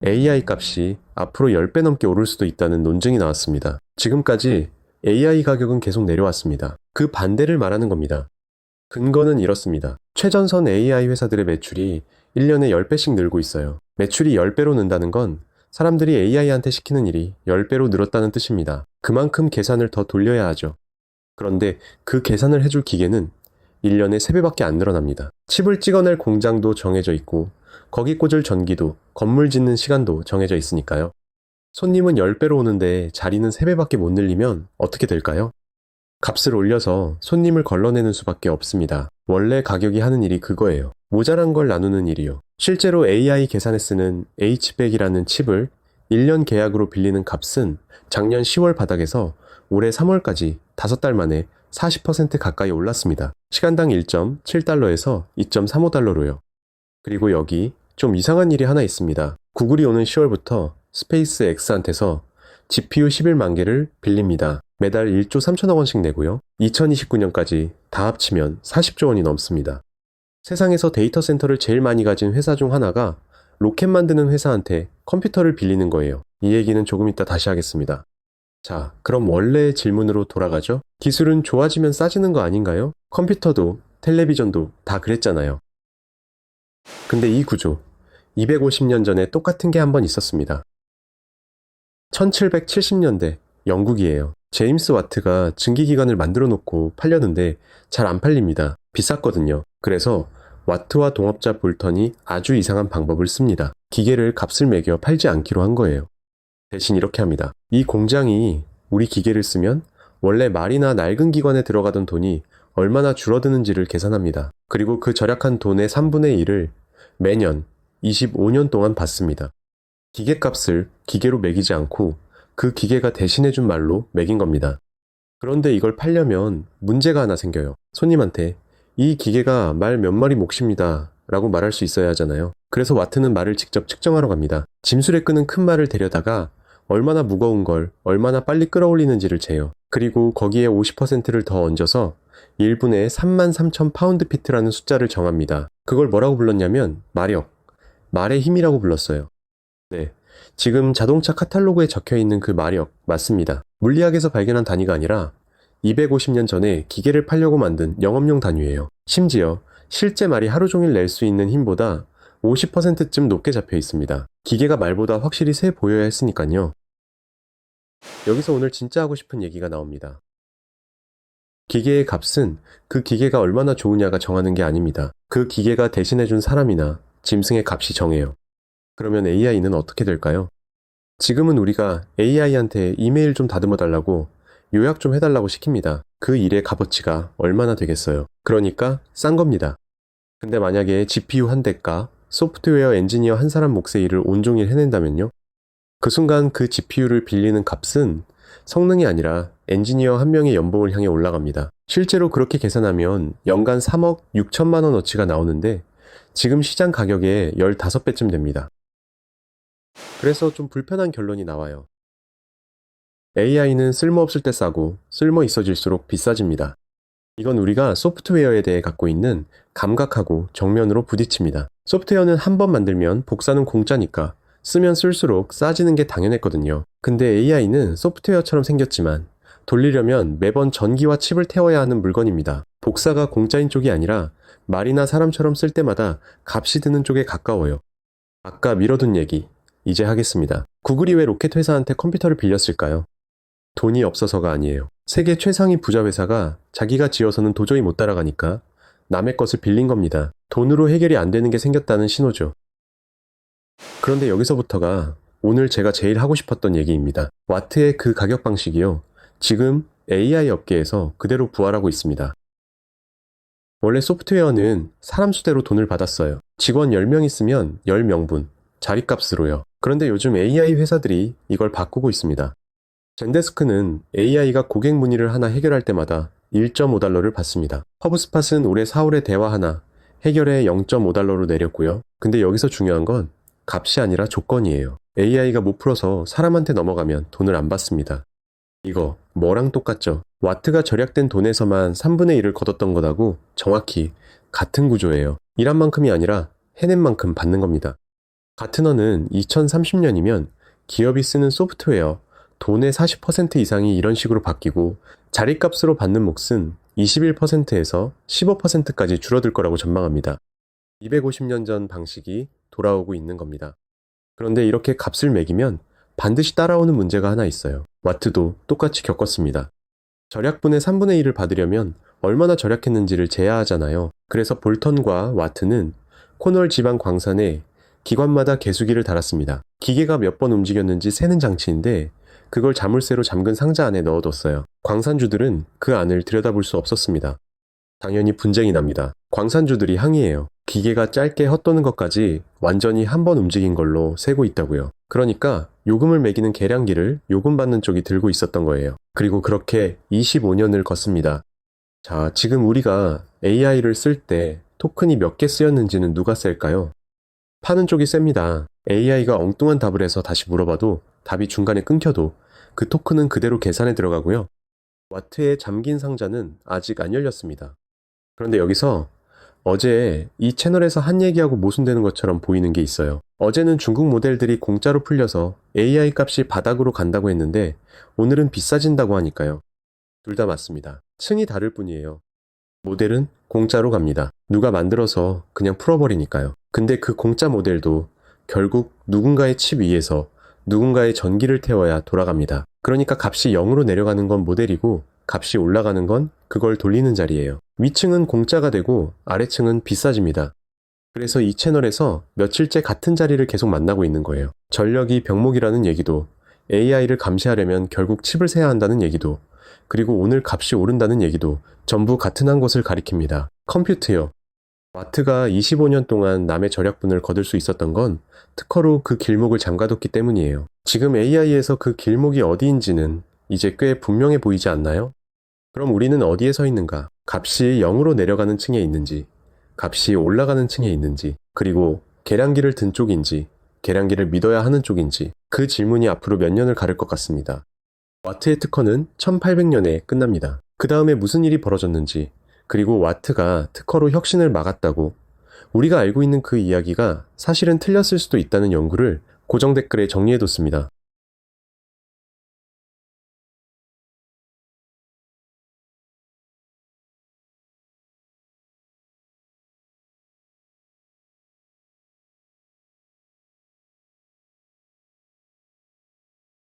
AI 값이 앞으로 10배 넘게 오를 수도 있다는 논증이 나왔습니다. 지금까지 AI 가격은 계속 내려왔습니다. 그 반대를 말하는 겁니다. 근거는 이렇습니다. 최전선 AI 회사들의 매출이 1년에 10배씩 늘고 있어요. 매출이 10배로 는다는 건 사람들이 AI한테 시키는 일이 10배로 늘었다는 뜻입니다. 그만큼 계산을 더 돌려야 하죠. 그런데 그 계산을 해줄 기계는 1년에 3배밖에 안 늘어납니다. 칩을 찍어낼 공장도 정해져 있고 거기 꽂을 전기도, 건물 짓는 시간도 정해져 있으니까요. 손님은 10배로 오는데 자리는 3배밖에 못 늘리면 어떻게 될까요? 값을 올려서 손님을 걸러내는 수밖에 없습니다. 원래 가격이 하는 일이 그거예요. 모자란 걸 나누는 일이요. 실제로 AI 계산에 쓰는 H100이라는 칩을 1년 계약으로 빌리는 값은 작년 10월 바닥에서 올해 3월까지 5달 만에 40% 가까이 올랐습니다. 시간당 1.7달러에서 2.35달러로요. 그리고 여기 좀 이상한 일이 하나 있습니다. 구글이 오는 10월부터 스페이스 X한테서 GPU 11만 개를 빌립니다. 매달 1조 3천억 원씩 내고요. 2029년까지 다 합치면 40조 원이 넘습니다. 세상에서 데이터 센터를 제일 많이 가진 회사 중 하나가 로켓 만드는 회사한테 컴퓨터를 빌리는 거예요. 이 얘기는 조금 이따 다시 하겠습니다. 자, 그럼 원래의 질문으로 돌아가죠. 기술은 좋아지면 싸지는 거 아닌가요? 컴퓨터도 텔레비전도 다 그랬잖아요. 근데 이 구조, 250년 전에 똑같은 게 한 번 있었습니다. 1770년대 영국이에요. 제임스 와트가 증기기관을 만들어 놓고 팔려는데 잘 안 팔립니다. 비쌌거든요. 그래서 와트와 동업자 볼턴이 아주 이상한 방법을 씁니다. 기계를 값을 매겨 팔지 않기로 한 거예요. 대신 이렇게 합니다. 이 공장이 우리 기계를 쓰면 원래 말이나 낡은 기관에 들어가던 돈이 얼마나 줄어드는지를 계산합니다. 그리고 그 절약한 돈의 3분의 1을 매년 25년 동안 받습니다. 기계값을 기계로 매기지 않고 그 기계가 대신해준 말로 매긴 겁니다. 그런데 이걸 팔려면 문제가 하나 생겨요. 손님한테 이 기계가 말 몇 마리 몫입니다 라고 말할 수 있어야 하잖아요. 그래서 와트는 말을 직접 측정하러 갑니다. 짐술에 끄는 큰 말을 데려다가 얼마나 무거운 걸 얼마나 빨리 끌어올리는지를 재요. 그리고 거기에 50%를 더 얹어서 1분에 33,000 파운드 피트라는 숫자를 정합니다. 그걸 뭐라고 불렀냐면 마력, 말의 힘이라고 불렀어요. 네, 지금 자동차 카탈로그에 적혀있는 그 마력 맞습니다. 물리학에서 발견한 단위가 아니라 250년 전에 기계를 팔려고 만든 영업용 단위예요. 심지어 실제 말이 하루 종일 낼 수 있는 힘보다 50%쯤 높게 잡혀 있습니다. 기계가 말보다 확실히 세 보여야 했으니까요. 여기서 오늘 진짜 하고 싶은 얘기가 나옵니다. 기계의 값은 그 기계가 얼마나 좋으냐가 정하는 게 아닙니다. 그 기계가 대신해준 사람이나 짐승의 값이 정해요. 그러면 AI는 어떻게 될까요? 지금은 우리가 AI한테 이메일 좀 다듬어 달라고 요약 좀 해달라고 시킵니다. 그 일의 값어치가 얼마나 되겠어요? 그러니까 싼 겁니다. 근데 만약에 GPU 한 대가 소프트웨어 엔지니어 한 사람 몫의 일을 온종일 해낸다면요? 그 순간 그 GPU를 빌리는 값은 성능이 아니라 엔지니어 한 명의 연봉을 향해 올라갑니다. 실제로 그렇게 계산하면 연간 3억 6천만 원어치가 나오는데 지금 시장 가격의 15배쯤 됩니다. 그래서 좀 불편한 결론이 나와요. AI는 쓸모없을 때 싸고 쓸모 있어질수록 비싸집니다. 이건 우리가 소프트웨어에 대해 갖고 있는 감각하고 정면으로 부딪힙니다. 소프트웨어는 한 번 만들면 복사는 공짜니까 쓰면 쓸수록 싸지는 게 당연했거든요. 근데 AI는 소프트웨어처럼 생겼지만 돌리려면 매번 전기와 칩을 태워야 하는 물건입니다. 복사가 공짜인 쪽이 아니라 말이나 사람처럼 쓸 때마다 값이 드는 쪽에 가까워요. 아까 미뤄둔 얘기 이제 하겠습니다. 구글이 왜 로켓 회사한테 컴퓨터를 빌렸을까요? 돈이 없어서가 아니에요. 세계 최상위 부자 회사가 자기가 지어서는 도저히 못 따라가니까 남의 것을 빌린 겁니다. 돈으로 해결이 안 되는 게 생겼다는 신호죠. 그런데 여기서부터가 오늘 제가 제일 하고 싶었던 얘기입니다. 와트의 그 가격 방식이요. 지금 AI 업계에서 그대로 부활하고 있습니다. 원래 소프트웨어는 사람 수대로 돈을 받았어요. 직원 10명 있으면 10명분, 자리값으로요. 그런데 요즘 AI 회사들이 이걸 바꾸고 있습니다. 젠데스크는 AI가 고객 문의를 하나 해결할 때마다 1.5달러를 받습니다. 허브스팟은 올해 4월에 대화 하나 해결에 0.5달러로 내렸고요. 근데 여기서 중요한 건 값이 아니라 조건이에요. AI가 못 풀어서 사람한테 넘어가면 돈을 안 받습니다. 이거 뭐랑 똑같죠? 와트가 절약된 돈에서만 3분의 1을 걷었던 거라고 정확히 같은 구조예요. 일한 만큼이 아니라 해낸 만큼 받는 겁니다. 가트너는 2030년이면 기업이 쓰는 소프트웨어, 돈의 40% 이상이 이런 식으로 바뀌고 자리값으로 받는 몫은 21%에서 15%까지 줄어들 거라고 전망합니다. 250년 전 방식이 돌아오고 있는 겁니다. 그런데 이렇게 값을 매기면 반드시 따라오는 문제가 하나 있어요. 와트도 똑같이 겪었습니다. 절약분의 3분의 1을 받으려면 얼마나 절약했는지를 제야하잖아요. 그래서 볼턴과 와트는 코널 지방 광산에 기관마다 개수기를 달았습니다. 기계가 몇 번 움직였는지 세는 장치인데 그걸 자물쇠로 잠근 상자 안에 넣어뒀어요. 광산주들은 그 안을 들여다볼 수 없었습니다. 당연히 분쟁이 납니다. 광산주들이 항의해요. 기계가 짧게 헛도는 것까지 완전히 한 번 움직인 걸로 세고 있다고요. 그러니까 요금을 매기는 계량기를 요금받는 쪽이 들고 있었던 거예요. 그리고 그렇게 25년을 걷습니다. 자, 지금 우리가 AI를 쓸 때 토큰이 몇 개 쓰였는지는 누가 셀까요? 파는 쪽이 셉니다. AI가 엉뚱한 답을 해서 다시 물어봐도 답이 중간에 끊겨도 그 토큰은 그대로 계산에 들어가고요. 와트의 잠긴 상자는 아직 안 열렸습니다. 그런데 여기서 어제 이 채널에서 한 얘기하고 모순되는 것처럼 보이는 게 있어요. 어제는 중국 모델들이 공짜로 풀려서 AI 값이 바닥으로 간다고 했는데 오늘은 비싸진다고 하니까요. 둘 다 맞습니다. 층이 다를 뿐이에요. 모델은 공짜로 갑니다. 누가 만들어서 그냥 풀어버리니까요. 근데 그 공짜 모델도 결국 누군가의 칩 위에서 누군가의 전기를 태워야 돌아갑니다. 그러니까 값이 0으로 내려가는 건 모델이고 값이 올라가는 건 그걸 돌리는 자리예요. 위층은 공짜가 되고 아래층은 비싸집니다. 그래서 이 채널에서 며칠째 같은 자리를 계속 만나고 있는 거예요. 전력이 병목이라는 얘기도, AI를 감시하려면 결국 칩을 세야 한다는 얘기도, 그리고 오늘 값이 오른다는 얘기도 전부 같은 한 곳을 가리킵니다. 컴퓨트요. 와트가 25년 동안 남의 절약분을 거둘 수 있었던 건 특허로 그 길목을 잠가뒀기 때문이에요. 지금 AI에서 그 길목이 어디인지는 이제 꽤 분명해 보이지 않나요? 그럼 우리는 어디에 서 있는가? 값이 0으로 내려가는 층에 있는지, 값이 올라가는 층에 있는지, 그리고 계량기를 든 쪽인지, 계량기를 믿어야 하는 쪽인지, 그 질문이 앞으로 몇 년을 가를 것 같습니다. 와트의 특허는 1800년에 끝납니다. 그 다음에 무슨 일이 벌어졌는지, 그리고 와트가 특허로 혁신을 막았다고, 우리가 알고 있는 그 이야기가 사실은 틀렸을 수도 있다는 연구를 고정 댓글에 정리해뒀습니다.